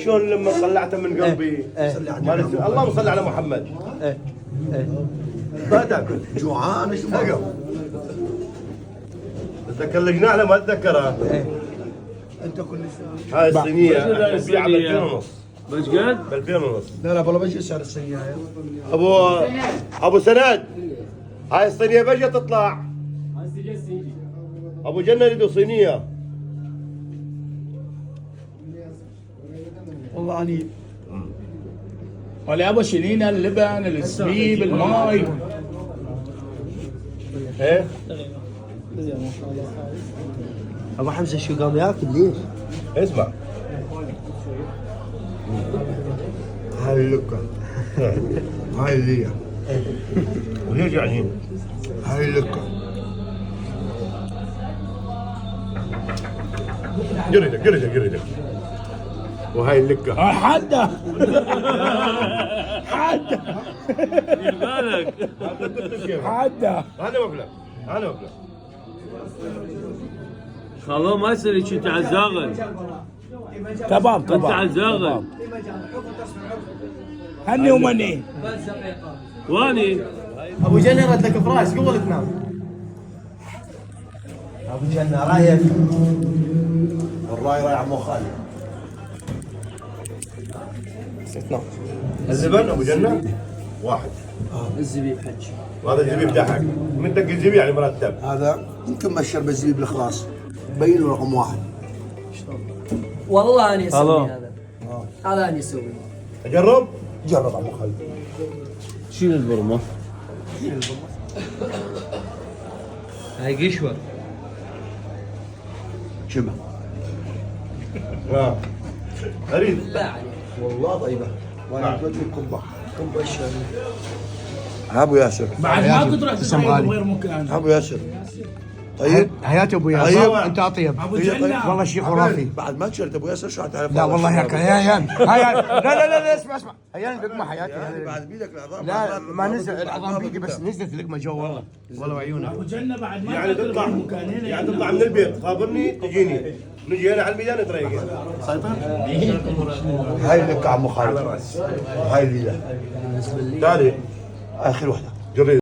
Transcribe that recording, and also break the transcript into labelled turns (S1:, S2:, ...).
S1: شلون لما طلعته من قلبي. اللهم صل على محمد. ما تاكل
S2: جوعان ايش
S1: اقف. تتذكر لجنة ما اتذكرها.
S2: انت كل
S1: هاي الصينية بيعها ب 2000 ونص.
S3: بس قد؟
S1: ب 2000 ونص.
S2: لا والله بجي سعر الصينية هاي.
S1: ابو سند، هاي الصينية بجا تطلع. ابو جنة يريدوا صينية.
S4: والله اني ولا ابو شيلين اللبن الزبيب الماي.
S1: ايه
S2: ابو حمزه شو قام ياكل ليش؟
S1: اسمع.
S2: هاي اللقة هاي اللي
S1: وليش يعني؟
S2: هاي اللقة
S1: قردة وهاي اللقة.
S4: حدا حدا
S3: بالك
S4: حدا
S1: هذا مبلغ.
S3: خلوه ما يصير انت على الزاغل.
S4: تمام
S3: انت على الزاغل.
S4: هني ومني
S3: واني
S5: ابو جنة رد لك فراش قبل تنام.
S2: ابو جنة رايك؟ الراي راي عمو خالد.
S1: اللبن ابو جنة واحد.
S5: الزبيب حج.
S1: وهذا الزبيب دحك من دق الزبيب يعني مرتب.
S2: هذا يمكن مشر بالزبيب الخلاص بينه رقم واحد.
S5: والله اني
S3: ألو.
S5: اسوي هذا. هذا اني اسوي.
S1: اجرب.
S2: جرب عمو خالد.
S3: شيل البرمة. هاي قشوة.
S2: شبه
S1: اريد.
S5: لا عليك.
S2: والله طيبة وانا بدي قبة الشامي. ابو ياسر
S4: بعد ما تروح تسوي غير مكان.
S2: ابو ياسر طيب
S6: حياتي ابو ياسر.
S2: طيب.
S6: انت اطيب
S4: ابو جنة
S6: والله شيء خرافي.
S2: بعد ما تشرت ابو ياسر شو حتعرف؟
S6: لا والله هيك هيان لا اسمع هيان لقمه حياتي.
S2: بعد بيدك العظام.
S6: لا ما نزل العظام بيدي بس نزلت اللقمه جو والله وعيونك.
S4: ابو جنة بعد ما
S1: يعني تطلع يعني تطلع من البيت خابرني تجيني نجي هنا على الميدان نتريق.
S2: هاي لك عمو خالد. هاي الليله
S1: تعالي
S2: اخر وحده.
S1: جري